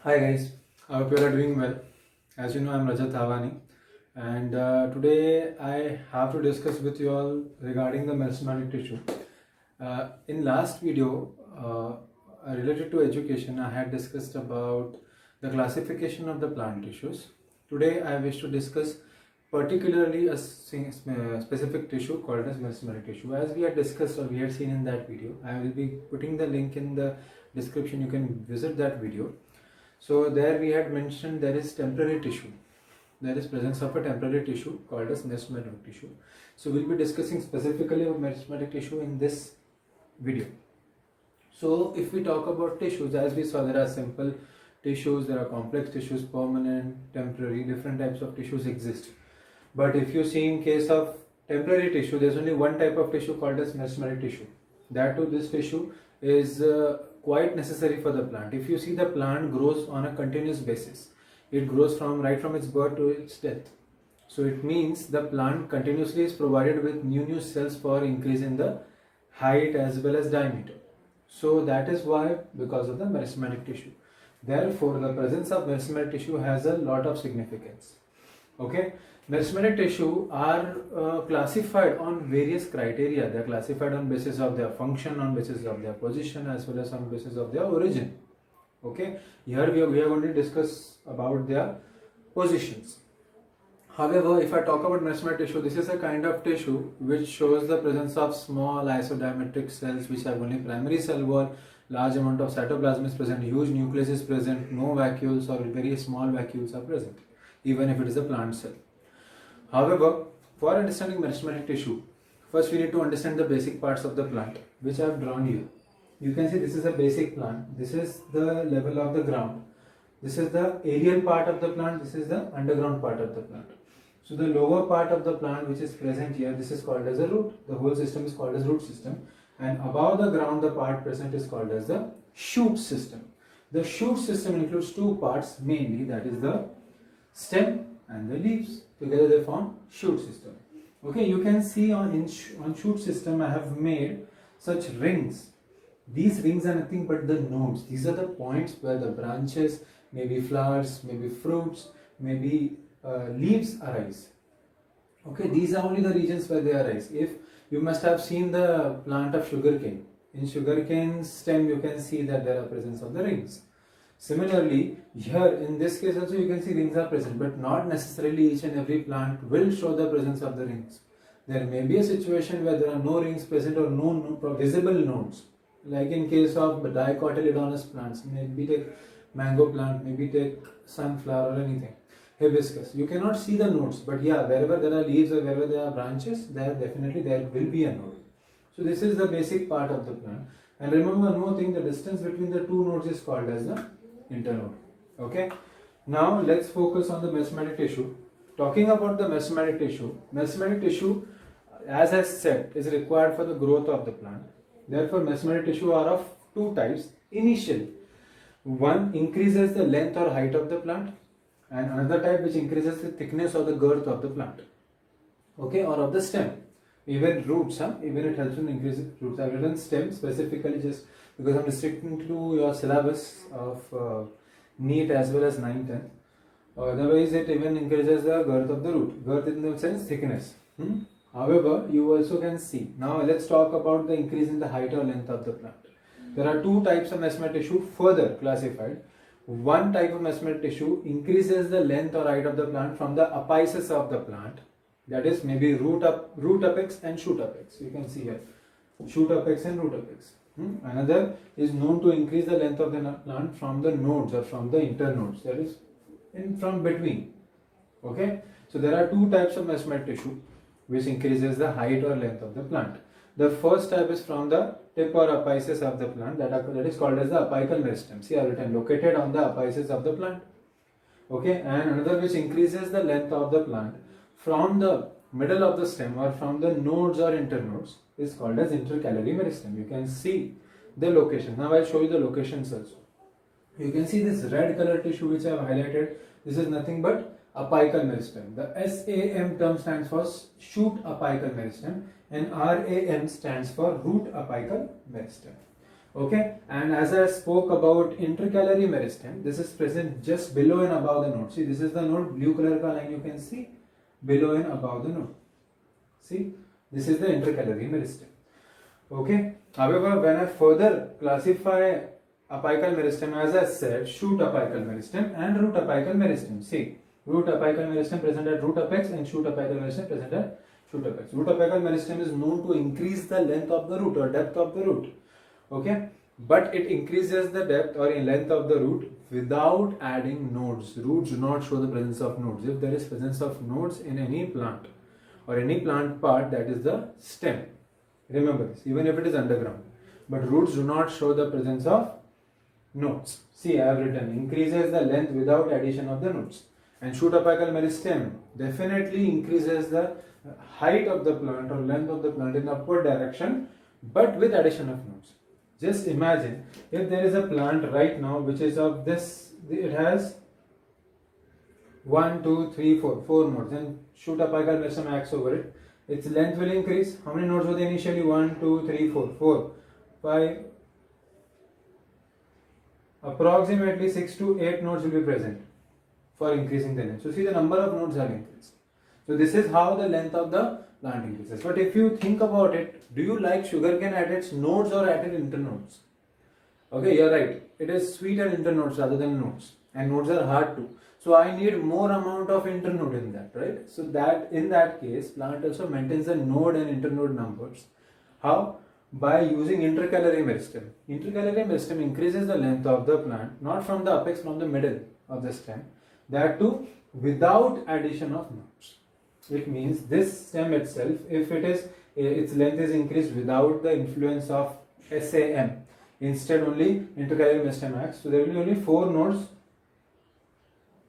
Hi guys, I hope you are doing well. As you know, I'm Rajat Thavani, and today I have to discuss with you all regarding the meristematic tissue. In last video, related to education, I had discussed about the classification of the plant tissues. Today, I wish to discuss particularly a specific tissue called as meristematic tissue. As we had discussed or we had seen in that video, I will be putting the link in the description. You can visit that video. So there we had mentioned there is temporary tissue. There is presence of a temporary tissue called as meristematic tissue. So we'll be discussing specifically about meristematic tissue in this video. So if we talk about tissues, as we saw, there are simple tissues, there are complex tissues, permanent, temporary, different types of tissues exist. But if you see in case of temporary tissue, there's only one type of tissue called as meristematic tissue. That too, this tissue is quite necessary for the plant. If you see, the plant grows on a continuous basis. It grows from right from its birth to its death. So it means the plant continuously is provided with new cells for increase in the height as well as diameter. So that is why, because of the meristematic tissue. Therefore, the presence of meristematic tissue has a lot of significance. Okay, meristematic tissue are classified on various criteria. They are classified on basis of their function, on basis of their position, as well as on basis of their origin. Okay, here we are going to discuss about their positions. However, if I talk about meristematic tissue, this is a kind of tissue which shows the presence of small isodiametric cells which have only primary cell wall, large amount of cytoplasm is present, huge nucleus is present, no vacuoles or very small vacuoles are present, even if it is a plant cell. However, for understanding meristematic tissue, first we need to understand the basic parts of the plant, which I have drawn here. You can see this is a basic plant, this is the level of the ground, this is the aerial part of the plant, this is the underground part of the plant. So the lower part of the plant which is present here, this is called as a root. The whole system is called as root system, and above the ground the part present is called as the shoot system. The shoot system includes two parts mainly, that is the stem and the leaves. Together they form shoot system. Okay, you can see on shoot system I have made such rings. These rings are nothing but the nodes. These are the points where the branches, maybe flowers, maybe fruits, maybe leaves arise. Okay, these are only the regions where they arise. If you must have seen the plant of sugarcane, in sugarcane stem you can see that there are presence of the rings. Similarly, here in this case also you can see rings are present, but not necessarily each and every plant will show the presence of the rings. There may be a situation where there are no rings present or no visible nodes, like in case of dicotyledonous plants, maybe take mango plant, maybe take sunflower or anything, hibiscus. You cannot see the nodes, but yeah, wherever there are leaves or wherever there are branches, there will be a node. So this is the basic part of the plant. And remember, one more thing, the distance between the two nodes is called as the internode. Okay. Now let's focus on the meristematic tissue. Talking about the meristematic tissue, as I said, is required for the growth of the plant. Therefore, meristematic tissue are of two types initially. One increases the length or height of the plant, and another type which increases the thickness or the girth of the plant. Okay, or of the stem. Even roots, even it helps in increasing roots. I've written stem specifically just because I'm restricting to your syllabus of NEET as well as 9th. Otherwise, it even increases the girth of the root. Girth in the sense thickness. However, you also can see. Now let's talk about the increase in the height or length of the plant. There are two types of meristematic tissue further classified. One type of meristematic tissue increases the length or height of the plant from the apices of the plant. That is maybe root apex and shoot apex. You can see here shoot apex and root apex. Another is known to increase the length of the plant from the nodes or from the internodes. That is from between. Okay. So there are two types of meristematic tissue which increases the height or length of the plant. The first type is from the tip or apices of the plant, that is called as the apical meristem. See, I have written located on the apices of the plant. Okay, and another which increases the length of the plant from the middle of the stem or from the nodes or internodes is called as intercalary meristem. You can see the location. Now I will show you the locations also. You can see this red color tissue which I have highlighted. This is nothing but apical meristem. The SAM term stands for shoot apical meristem and RAM stands for root apical meristem. Okay, and as I spoke about intercalary meristem, this is present just below and above the node. See, this is the node, blue color ka line you can see below and above the node. See, this is the intercalary meristem. Okay, however, when I further classify apical meristem, as I said, shoot apical meristem and root apical meristem. See, root apical meristem present at root apex and shoot apical meristem present at shoot apex. Root apical meristem is known to increase the length of the root or depth of the root. Okay, but it increases the depth or in length of the root without adding nodes. Roots do not show the presence of nodes. If there is presence of nodes in any plant or any plant part, that is the stem. Remember this, even if it is underground. But roots do not show the presence of nodes. See, I have written increases the length without addition of the nodes. And shoot apical meristem definitely increases the height of the plant or length of the plant in upward direction, but with addition of nodes. Just imagine if there is a plant right now which is of this, it has 1, 2, 3, 4, 4 nodes, and shoot apical meristem acts over it. Its length will increase. How many nodes were there initially? 1, 2, 3, 4, 4, 5. Approximately 6 to 8 nodes will be present for increasing the length. So see, the number of nodes have increased. So this is how the length of the plant increases. But if you think about it, do you like sugarcane at its nodes or at its internodes? Okay, you're right. It is sweet at internodes rather than nodes, and nodes are hard to. So I need more amount of internode in that, right? So that in that case, plant also maintains the node and internode numbers. How? By using intercalary meristem. Intercalary meristem increases the length of the plant, not from the apex, from the middle of the stem. That too without addition of nodes. It means this stem itself, if it is its length is increased without the influence of SAM, instead only intercalary meristem acts. So there will be only 4 nodes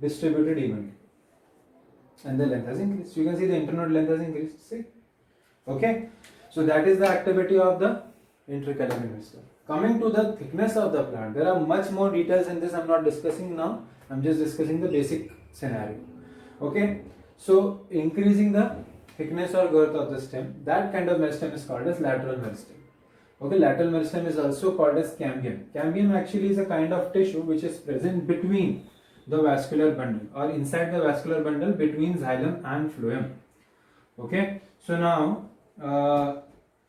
distributed evenly, and the length has increased. You can see the internode length has increased. See, okay. So that is the activity of the intercalary meristem. Coming to the thickness of the plant, there are much more details in this. I'm not discussing now. I'm just discussing the basic scenario. Okay. So increasing the thickness or girth of the stem, that kind of meristem is called as lateral meristem. Okay, lateral meristem is also called as cambium. Cambium actually is a kind of tissue which is present between the vascular bundle or inside the vascular bundle between xylem and phloem. Okay, so now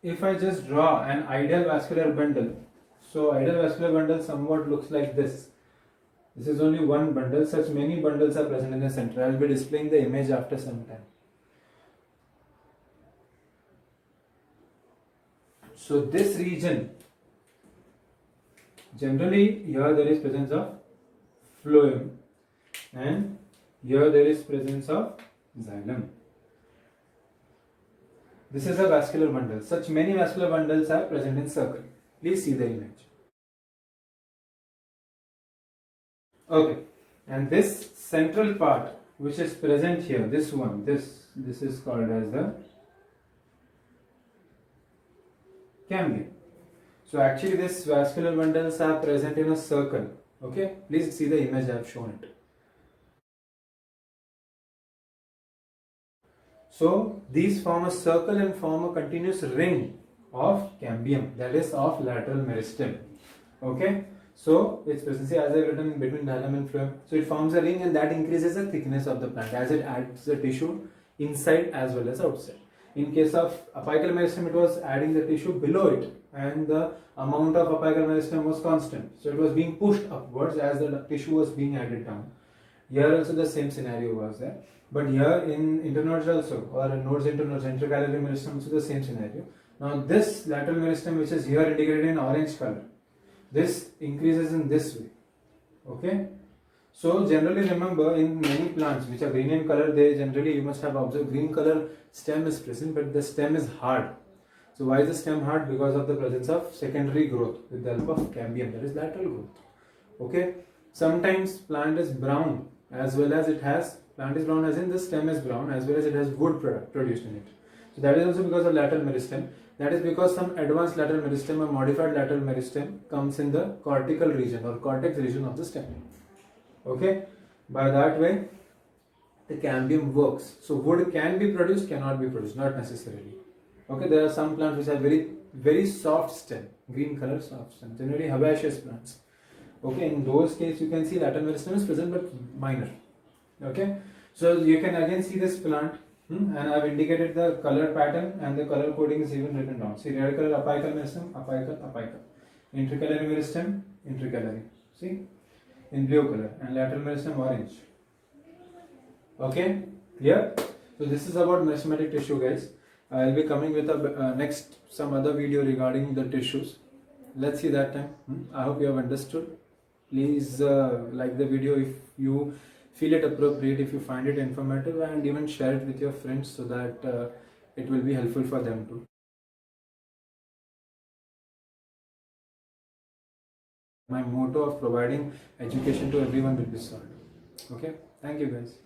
if I just draw an ideal vascular bundle, so ideal vascular bundle somewhat looks like this. This is only one bundle. Such many bundles are present in the center. I will be displaying the image after some time. So this region, generally here there is presence of phloem and here there is presence of xylem. This is a vascular bundle. Such many vascular bundles are present in circle. Please see the image. Okay, and this central part which is present here, this one, this is called as the cambium. So actually these vascular bundles are present in a circle. Okay, please see the image I have shown it. So these form a circle and form a continuous ring of cambium, that is of lateral meristem. Okay, so its presence, as I have written, between xylem and phloem. So it forms a ring and that increases the thickness of the plant as it adds the tissue inside as well as outside. In case of apical meristem, it was adding the tissue below it and the amount of apical meristem was constant. So it was being pushed upwards as the tissue was being added down. Here also the same scenario was there. But here in internodes also, or nodes internodes, intercalary meristem also the same scenario. Now this lateral meristem which is here indicated in orange color, this increases in this way. Okay. So generally remember, in many plants which are green in color, they generally, you must have observed, green color stem is present, but the stem is hard. So why is the stem hard? Because of the presence of secondary growth with the help of cambium, that is lateral growth. Okay. Sometimes plant is brown as well as it has, plant is brown as in the stem is brown as well as it has wood produced in it. So that is also because of lateral meristem. That is because some advanced lateral meristem or modified lateral meristem comes in the cortical region or cortex region of the stem. Okay, by that way the cambium works. So wood can be produced, cannot be produced, not necessarily. Okay, there are some plants which have very soft stem, green color substance, generally herbaceous plants. Okay, in those cases you can see lateral meristem is present but minor. Okay, so you can again see this plant, and I've indicated the color pattern and the color coding is even written down. See, red color apical meristem, apical, apical. Intercalary meristem, intercalary. See, in blue color, and lateral meristem orange. Okay, clear? So this is about meristematic tissue, guys. I'll be coming with a next some other video regarding the tissues. Let's see that time. I hope you have understood. Please like the video if you feel it appropriate, if you find it informative, and even share it with your friends so that it will be helpful for them too. My motto of providing education to everyone will be solved. Okay, thank you guys.